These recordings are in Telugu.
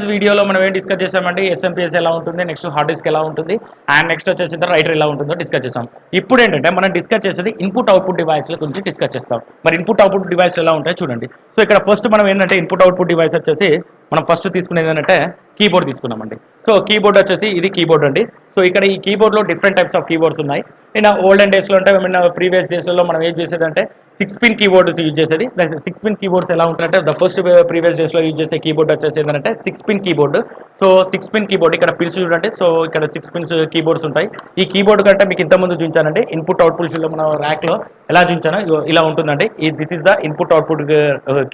వీడియోలో మనం ఏం డిస్కస్ చేసామంటే ఎస్ఎంపిఎస్ ఎలా ఉంటుంది, నెక్స్ట్ హార్డ్ డిస్క్ ఎలా ఉంటుంది, అండ్ నెక్స్ట్ వచ్చేసి రైటర్ ఎలా ఉంటుందో డిస్కస్ చేసాం. ఇప్పుడు ఏంటంటే మనం డిస్కస్ చేసేది ఇన్పుట్ అవుట్పుట్ డివైస్ల గురించి డిస్కస్ చేస్తాం. మరి ఇన్పుట్ అవుట్పుట్ డివైస్ ఎలా ఉంటాయో చూడండి. సో ఇక్కడ ఫస్ట్ మనం ఏంటంటే ఇన్పుట్ అవుట్పుట్ డివైస్ వచ్చేసి మనం ఫస్ట్ తీసుకునేది ఏంటంటే కీబోర్డ్ తీసుకున్నామండి. సో కీబోర్డ్ వచ్చేసి ఇది కీబోర్డ్ అండి. సో ఇక్కడ ఈ కీబోర్డ్లో డిఫరెంట్ టైప్స్ ఆఫ్ కీబోర్డ్స్ ఉన్నాయి. నేను ఓల్డెన్ డేస్లో అంటే ప్రీవియస్ డేస్లో మనం ఏం చేసేదంటే 6 పిన్ కీబోర్డ్స్ యూజ్ చేసేది. 6 పిన్ కీబోర్డ్స్ ఎలా ఉంటుందంటే ద ఫస్ట్ ప్రీవియస్ డేస్లో యూజ్ చేసే కీబోర్డ్ వచ్చేసి ఏంటంటే 6 pin keyboard. So 6 pin keyboard ఇక్కడ పిన్స్ చూడండి. సో ఇక్కడ 6 పిన్స్ కీబోర్డ్స్ ఉంటాయి. ఈ కీబోర్డ్ కంటే మీకు ఇంతకుముందు చూపించానండి ఇన్పుట్ అవుట్పుట్ మన ర్యాక్లో ఎలా చూపించానో ఇలా ఉంటుందండి. This is the input output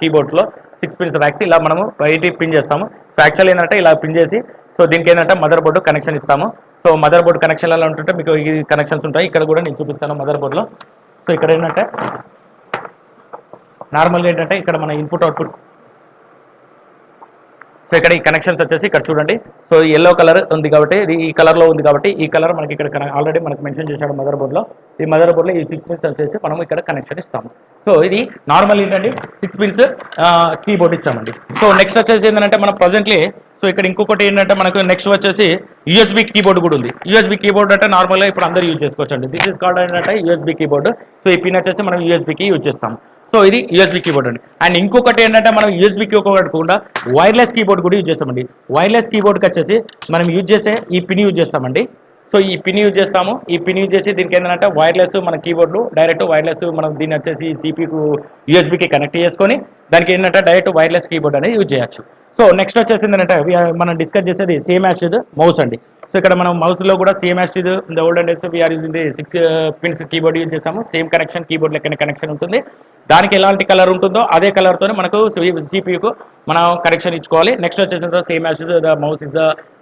కీబోర్డ్లో 6 పిన్స్ ర్యాక్స్ ఇలా మనము బయట పిన్ చేస్తాము. సో యాక్చువల్ ఏంటంటే ఇలా పిన్ చేసి సో దీనికి ఏంటంటే మదర్ బోర్డు కనెక్షన్ ఇస్తాము. సో మదర్ బోర్డు కనెక్షన్ ఎలా ఉంటుంటే మీకు ఈ కనెక్షన్స్ ఉంటాయి. ఇక్కడ కూడా నేను చూపిస్తాను మదర్ బోర్డులో. సో ఇక్కడ ఏంటంటే నార్మల్గా ఏంటంటే ఇక్కడ మన ఇన్పుట్ అవుట్పుట్ సో ఇక్కడ ఈ కనెక్షన్స్ వచ్చేసి ఇక్కడ చూడండి. సో ఎల్లో కలర్ ఉంది కాబట్టి ఈ కలర్లో ఉంది కాబట్టి ఈ కలర్ మనకి ఇక్కడ ఆల్రెడీ మనకు మెన్షన్ చేశాడు మదర్ బోర్డ్లో. ఈ మదర్ బోర్డ్లో ఈ 6 పిన్స్ వచ్చేసి మనం ఇక్కడ కనెక్షన్ ఇస్తాము. సో ఇది నార్మల్ ఏంటండి 6 పిన్స్ కీబోర్డ్ ఇచ్చామండి. సో నెక్స్ట్ వచ్చేసి ఏంటంటే మనం ప్రజెంట్లీ సో ఇక్కడ ఇంకొకటి ఏంటంటే మనకు నెక్స్ట్ వచ్చేసి యూఎస్బీ కీబోర్డ్ కూడా ఉంది. యూఎస్బీ కీబోర్డ్ అంటే నార్మల్గా ఇప్పుడు అందరూ యూజ్ చేసుకోవచ్చు అండి. దిస్ ఇస్ కాల్డ్ ఏంటంటే యూఎస్బీ కీబోర్డ్. సో ఈ పిన్ వచ్చేసి మనం యూఎస్బీకి యూజ్ చేస్తాం. సో ఇది యూఎస్బీ కీబోర్డ్ అండి. అండ్ ఇంకొకటి ఏంటంటే మనం యూఎస్బీ కీబోర్డ్ కూడా వైర్లెస్ కీబోర్డ్ కూడా యూజ్ చేస్తామండి. వైర్లెస్ కీబోర్డ్కి వచ్చేసి మనం యూజ్ చేసే ఈ పిన్ యూజ్ చేస్తామండి. సో ఈ పిన్ యూజ్ చేస్తాము. ఈ పిన్ యూజ్ చేసి దీనికి ఏంటంటే వైర్లెస్ మన కీబోర్డు డైరెక్ట్ వైర్లెస్ మనం దీన్ని వచ్చేసి సిపికు యూఎస్బీకి కనెక్ట్ చేసుకొని దానికి ఏంటంటే డైరెక్ట్ వైర్లెస్ కీబోర్డ్ అనేది యూజ్ చేయొచ్చు. సో నెక్స్ట్ వచ్చేసి ఏంటంటే మనం డిస్కస్ చేసేది సేమ్ యాజ్ ఇది మౌస్ అండి. సో ఇక్కడ మనం మౌస్లో కూడా సేమ్ యాజ్ ఇది the olden days we are using the 6 pins keyboard use చేస్తాము. సేమ్ కనెక్షన్ కీబోర్డ్ లెక్కనే కనెక్షన్ ఉంటుంది. దానికి ఎలాంటి కలర్ ఉంటుందో అదే కలర్తో మనకు సిపియుకు మనం కనెక్షన్ ఇచ్చుకోవాలి. నెక్స్ట్ వచ్చేసి same as the mouse is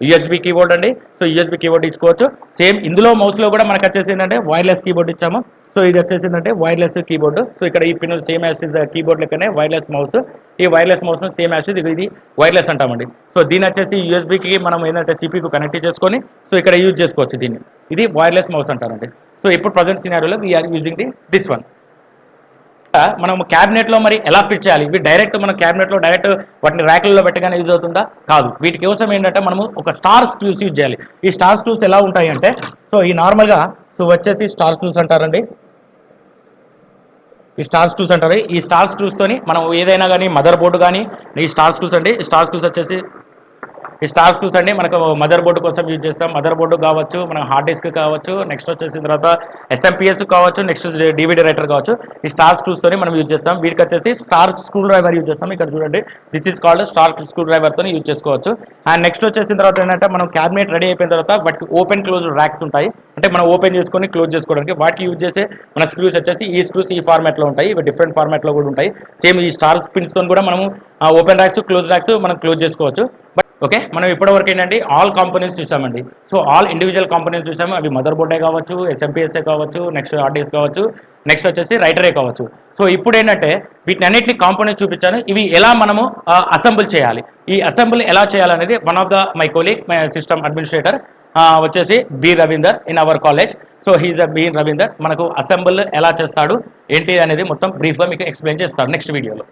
USB keyboard అండి. సో యూఎస్బీ కీబోర్డ్ ఇచ్చుకోవచ్చు. సేమ్ ఇందులో మౌస్లో కూడా మనకు వచ్చేసి ఏంటంటే వైర్లెస్ కీబోర్డ్ ఇచ్చాము. సో ఇది వచ్చేసి ఏంటంటే వైర్లెస్ కీబోర్డ్. సో ఇక్కడ ఈ pin same as is keyboard లెక్కనే వైర్లెస్ మౌస్. ఈ వైర్లెస్ మౌస్ను సేమ్ యాజ్ ఇది వైర్లెస్ అంటామండి. సో దీని వచ్చేసి యూఎస్బీకి మనం ఏంటంటే సిపికు కనెక్ట్ చేసుకొని సో ఇక్కడ యూజ్ చేసుకోవచ్చు దీన్ని. ఇది వైర్లెస్ మౌస్ అంటారండి. సో ఇప్పుడు ప్రజెంట్ సినారియోలో వీఆర్ యూజింగ్ దిస్ వన్. మనం క్యాబినెట్లో మరి ఎలా ఫిట్ చేయాలి? ఇవి డైరెక్ట్ మన క్యాబినెట్లో డైరెక్ట్ వాటిని ర్యాక్లలో పెట్టగానే యూజ్ అవుతుందా? కాదు. వీటి కోసం ఏంటంటే మనము ఒక స్టార్ స్క్రూస్ యూజ్ చేయాలి. ఈ స్టార్ స్క్రూస్ ఎలా ఉంటాయి అంటే సో ఈ నార్మల్గా సో వచ్చేసి స్టార్ స్క్రూస్ అంటారండి. ఈ స్టార్ స్క్రూస్ అంటారు. ఈ స్టార్ స్క్రూస్తోని మనం ఏదైనా కానీ మదర్ బోర్డు కానీ ఈ స్టార్ స్క్రూస్ అండి. ఈ స్టార్ స్క్రూస్ వచ్చేసి ఈ స్టార్ స్క్రూస్ అండి మనకు మదర్ బోర్డు కోసం యూజ్ చేస్తాం. మదర్ బోర్డు కావచ్చు, మనం హార్డ్ డిస్క్ కావచ్చు, నెక్స్ట్ వచ్చేసిన తర్వాత ఎస్ఎంపిఎస్ కావచ్చు, నెక్స్ట్ డివిడి రైటర్ కావచ్చు. ఈ స్టార్ స్క్రూస్తోని మనం యూజ్ చేస్తాం. వీటికి వచ్చేసి స్టార్ స్క్రూ డ్రైవర్ యూజ్ చేస్తాం. ఇక్కడ చూడండి this is called star screw డ్రైవర్తో యూజ్ చేసుకోవచ్చు. అండ్ నెక్స్ట్ వచ్చేసిన తర్వాత ఏంటంటే మనం క్యాబినెట్ రెడీ అయిపోయిన తర్వాత వాటికి ఓపెన్ క్లోజ్ ర్యాక్స్ ఉంటాయి. అంటే మనం ఓపెన్ చేసుకొని క్లోజ్ చేసుకోవడానికి వాటికి యూజ్ చేసే మన స్క్రూస్ వచ్చేసి ఈ స్క్రూస్ ఈ ఫార్మాట్లో ఉంటాయి. ఇవి డిఫరెంట్ ఫార్మాట్లో కూడా ఉంటాయి. సేమ్ ఈ స్టార్ పిన్స్తో కూడా మనము ఓపెన్ ర్యాక్స్ క్లోజ్ ర్యాక్స్ మనం క్లోజ్ చేసుకోవచ్చు. ఓకే, మనం ఇప్పటివరకు ఏంటంటే ఆల్ కాంపోనెంట్స్ చూసామండి. సో ఆల్ ఇండివిజువల్ కాంపోనెంట్స్ చూసాము. అవి మదర్ బోర్డే కావచ్చు, ఎస్ఎంపిఎస్ఏ కావచ్చు, నెక్స్ట్ హార్డ్ డిస్క్ కావచ్చు, నెక్స్ట్ వచ్చేసి రైటరే కావచ్చు. సో ఇప్పుడు ఏంటంటే వీటిని అన్నింటినీ కాంపోనెంట్స్ చూపించాను. ఇవి ఎలా మనము అసెంబుల్ చేయాలి, ఈ అసెంబుల్ ఎలా చేయాలనేది one of the my colleague my system administrator వచ్చేసి B Ravinder in our college. So he's B Ravinder మనకు అసెంబుల్ ఎలా చేస్తాడు ఏంటి అనేది మొత్తం బ్రీఫ్గా మీకు ఎక్స్ప్లెయిన్ చేస్తాడు నెక్స్ట్ వీడియోలో.